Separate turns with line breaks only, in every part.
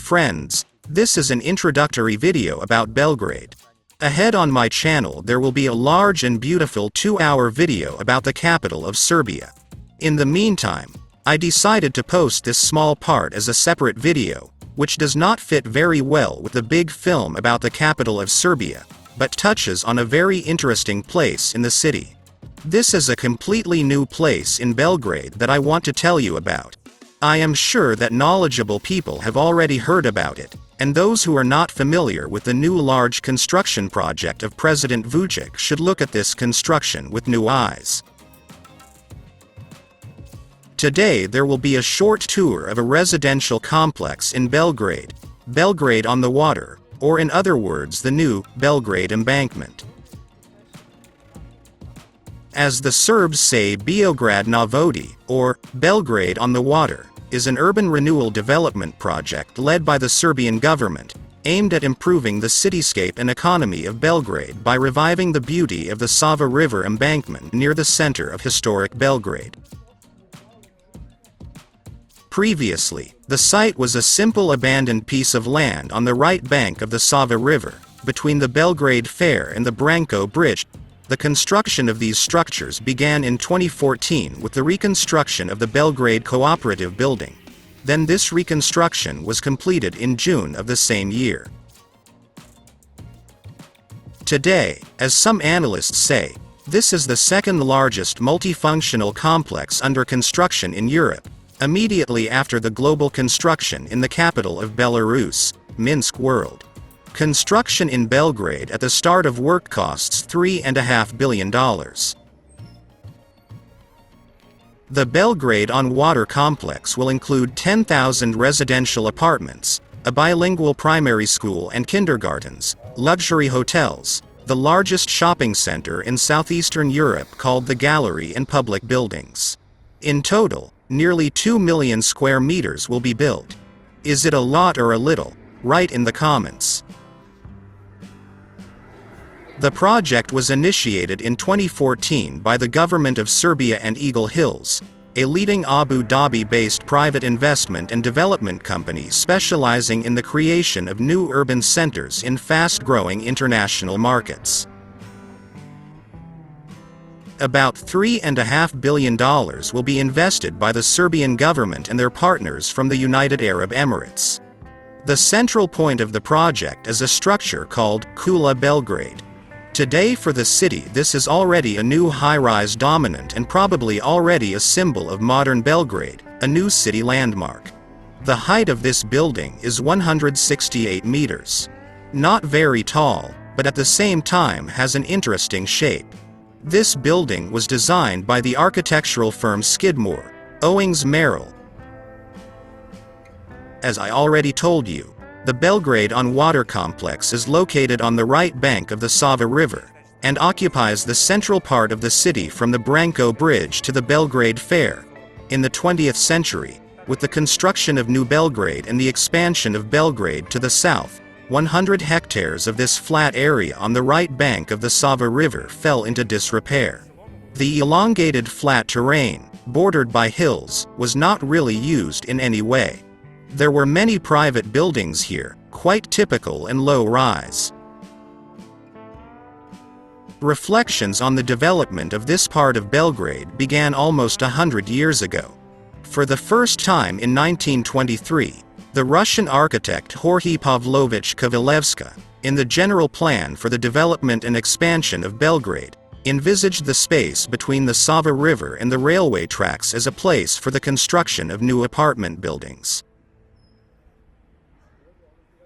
friends, this is an introductory video about Belgrade. Ahead on my channel there will be a large and beautiful 2-hour video about the capital of Serbia. In the meantime, I decided to post this small part as a separate video, which does not fit very well with the big film about the capital of Serbia, but touches on a very interesting place in the city. This is a completely new place in Belgrade that I want to tell you about. I am sure that knowledgeable people have already heard about it, and those who are not familiar with the new large construction project of President Vučić should look at this construction with new eyes. Today there will be a short tour of a residential complex in Belgrade, Belgrade on the water, or in other words the new Belgrade embankment. As the Serbs say, Beograd na vodi, or Belgrade on the water, is an urban renewal development project led by the Serbian government, aimed at improving the cityscape and economy of Belgrade by reviving the beauty of the Sava River embankment near the center of historic Belgrade. Previously, the site was a simple abandoned piece of land on the right bank of the Sava River, between the Belgrade Fair and the Branko Bridge. The construction of these structures began in 2014 with the reconstruction of the Belgrade Cooperative Building. Then this reconstruction was completed in June of the same year. Today, as some analysts say, this is the second largest multifunctional complex under construction in Europe, immediately after the global construction in the capital of Belarus, Minsk World. Construction in Belgrade at the start of work costs $3.5 billion. The Belgrade on Water complex will include 10,000 residential apartments, a bilingual primary school and kindergartens, luxury hotels, the largest shopping center in southeastern Europe called the Gallery, and public buildings. In total, nearly 2 million square meters will be built. Is it a lot or a little? Write in the comments. The project was initiated in 2014 by the government of Serbia and Eagle Hills, a leading Abu Dhabi-based private investment and development company specializing in the creation of new urban centers in fast-growing international markets. About $3.5 billion will be invested by the Serbian government and their partners from the United Arab Emirates. The central point of the project is a structure called Kula Belgrade. Today for the city this is already a new high-rise dominant and probably already a symbol of modern Belgrade, a new city landmark. The height of this building is 168 meters. Not very tall, but at the same time has an interesting shape. This building was designed by the architectural firm Skidmore, Owings Merrill. As I already told you, the Belgrade on Water complex is located on the right bank of the Sava River, and occupies the central part of the city from the Branko Bridge to the Belgrade Fair. In the 20th century, with the construction of New Belgrade and the expansion of Belgrade to the south, 100 hectares of this flat area on the right bank of the Sava River fell into disrepair. The elongated flat terrain, bordered by hills, was not really used in any way. There were many private buildings here, quite typical and low-rise. Reflections on the development of this part of Belgrade began almost 100 years ago. For the first time in 1923, the Russian architect Jorge Pavlovich Kovalevska, in the general plan for the development and expansion of Belgrade, envisaged the space between the Sava River and the railway tracks as a place for the construction of new apartment buildings.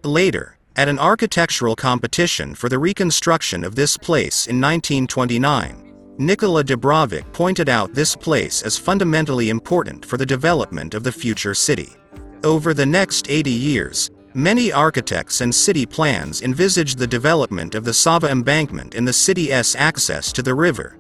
Later, at an architectural competition for the reconstruction of this place in 1929, Nikola Dubrovic pointed out this place as fundamentally important for the development of the future city. Over the next 80 years, many architects and city plans envisaged the development of the Sava embankment in the city's access to the river.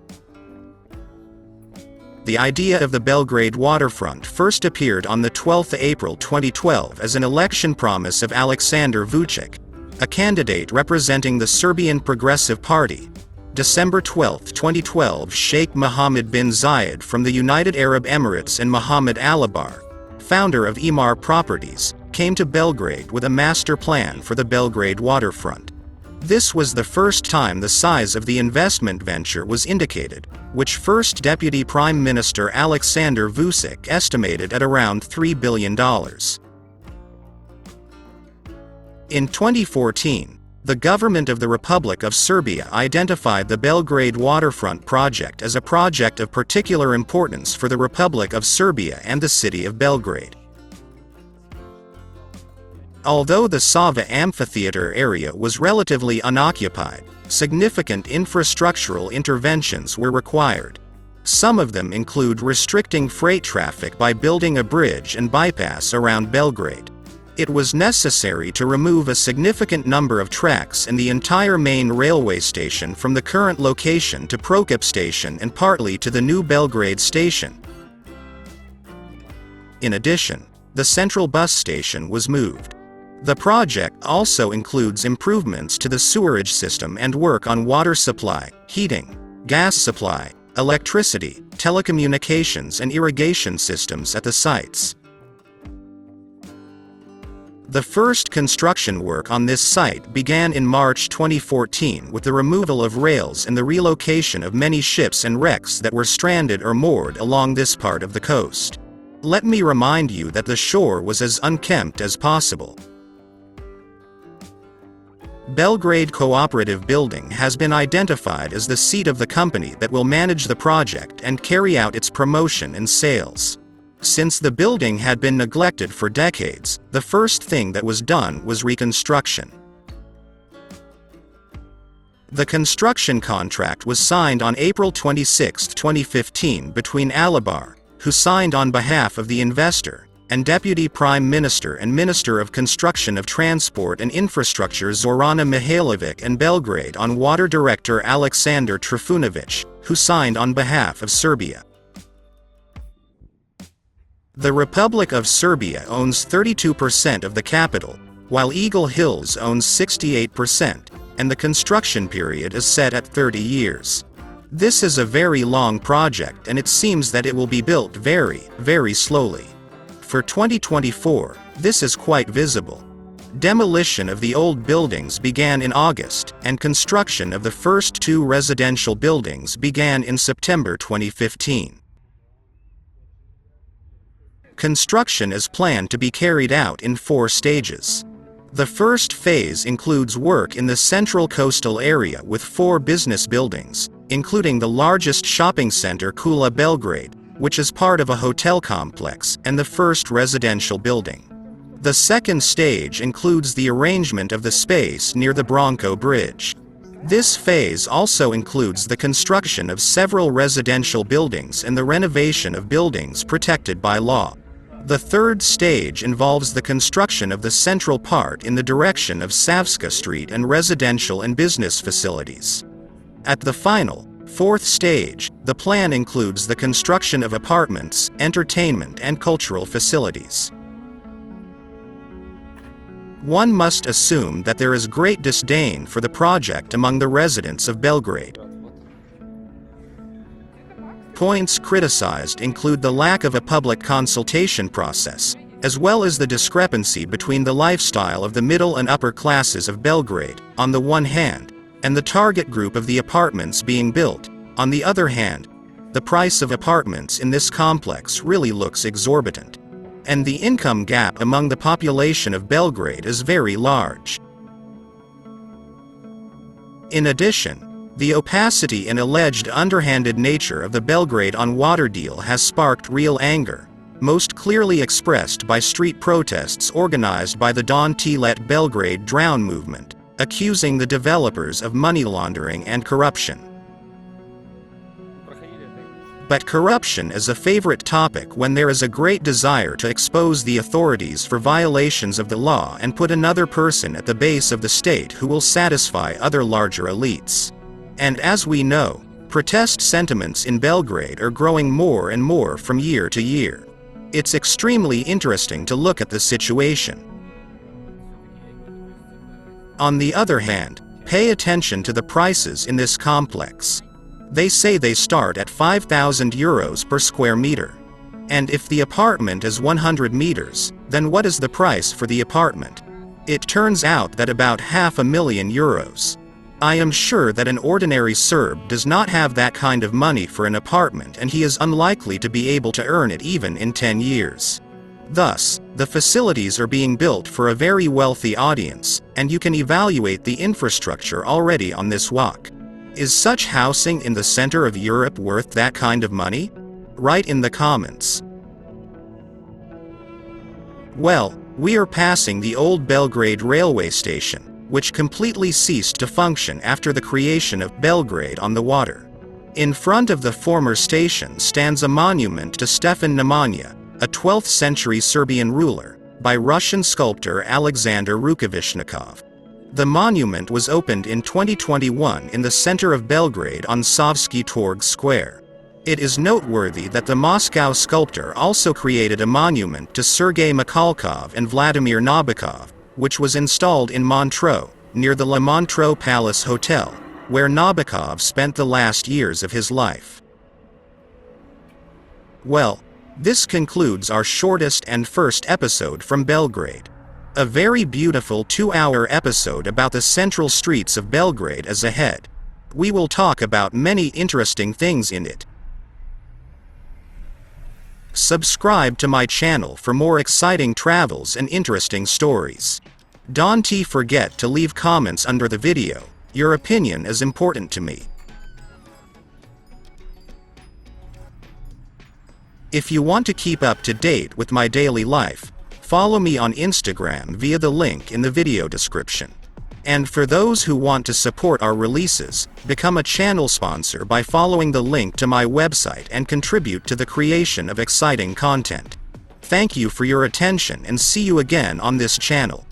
The idea of the Belgrade Waterfront first appeared on the 12th of April 2012 as an election promise of Aleksandar Vučić, a candidate representing the Serbian Progressive Party. December 12, 2012, Sheikh Mohammed bin Zayed from the United Arab Emirates and Mohammed Alibar, founder of Emaar Properties, came to Belgrade with a master plan for the Belgrade Waterfront. This was the first time the size of the investment venture was indicated, which first Deputy Prime Minister Aleksandar Vučić estimated at around $3 billion. In 2014, the government of the Republic of Serbia identified the Belgrade Waterfront project as a project of particular importance for the Republic of Serbia and the city of Belgrade. Although the Sava amphitheater area was relatively unoccupied, significant infrastructural interventions were required. Some of them include restricting freight traffic by building a bridge and bypass around Belgrade. It was necessary to remove a significant number of tracks and the entire main railway station from the current location to Prokop station and partly to the new Belgrade station. In addition, the central bus station was moved. The project also includes improvements to the sewerage system and work on water supply, heating, gas supply, electricity, telecommunications and irrigation systems at the sites. The first construction work on this site began in March 2014 with the removal of rails and the relocation of many ships and wrecks that were stranded or moored along this part of the coast. Let me remind you that the shore was as unkempt as possible. Belgrade Cooperative Building has been identified as the seat of the company that will manage the project and carry out its promotion and sales. Since the building had been neglected for decades, the first thing that was done was reconstruction. The construction contract was signed on April 26, 2015 between Alibar, who signed on behalf of the investor, and Deputy Prime Minister and Minister of Construction of Transport and Infrastructure Zorana Mihailovic and Belgrade on Water Director Aleksandar Trifunovic, who signed on behalf of Serbia. The Republic of Serbia owns 32% of the capital, while Eagle Hills owns 68%, and the construction period is set at 30 years. This is a very long project and it seems that it will be built very, very slowly. For 2024, this is quite visible. Demolition of the old buildings began in August, and construction of the first two residential buildings began in September 2015. Construction is planned to be carried out in 4 stages. The first phase includes work in the central coastal area with 4 business buildings, including the largest shopping center Kula Belgrade, which is part of a hotel complex, and the first residential building. The second stage includes the arrangement of the space near the Branko Bridge. This phase also includes the construction of several residential buildings and the renovation of buildings protected by law. The third stage involves the construction of the central part in the direction of Savska Street and residential and business facilities. At the final, fourth stage, the plan includes the construction of apartments, entertainment and cultural facilities. One must assume that there is great disdain for the project among the residents of Belgrade. Points criticized include the lack of a public consultation process, as well as the discrepancy between the lifestyle of the middle and upper classes of Belgrade, on the one hand, and the target group of the apartments being built, on the other hand. The price of apartments in this complex really looks exorbitant. And the income gap among the population of Belgrade is very large. In addition, the opacity and alleged underhanded nature of the Belgrade on water deal has sparked real anger, most clearly expressed by street protests organized by the Don't Let Belgrade Drown movement, accusing the developers of money laundering and corruption. But corruption is a favorite topic when there is a great desire to expose the authorities for violations of the law and put another person at the base of the state who will satisfy other larger elites. And as we know, protest sentiments in Belgrade are growing more and more from year to year. It's extremely interesting to look at the situation. On the other hand, pay attention to the prices in this complex. They say they start at €5,000 per square meter. And if the apartment is 100 meters, then what is the price for the apartment? It turns out that about €500,000. I am sure that an ordinary Serb does not have that kind of money for an apartment, and he is unlikely to be able to earn it even in 10 years. Thus, the facilities are being built for a very wealthy audience, and you can evaluate the infrastructure already on this walk. Is such housing in the center of Europe worth that kind of money? Write in the comments. Well, we are passing the old Belgrade railway station, which completely ceased to function after the creation of Belgrade on the water. In front of the former station stands a monument to Stefan Nemanja, a 12th century Serbian ruler, by Russian sculptor Alexander Rukavishnikov. The monument was opened in 2021 in the center of Belgrade on Savski Torg Square. It is noteworthy that the Moscow sculptor also created a monument to Sergei Mikhalkov and Vladimir Nabokov, which was installed in Montreux, near the Le Montreux Palace Hotel, where Nabokov spent the last years of his life. Well, this concludes our shortest and first episode from Belgrade. A very beautiful 2-hour episode about the central streets of Belgrade is ahead. We will talk about many interesting things in it. Subscribe to my channel for more exciting travels and interesting stories. Don't forget to leave comments under the video. Your opinion is important to me. If you want to keep up to date with my daily life, follow me on Instagram via the link in the video description. And for those who want to support our releases, become a channel sponsor by following the link to my website and contribute to the creation of exciting content. Thank you for your attention and see you again on this channel.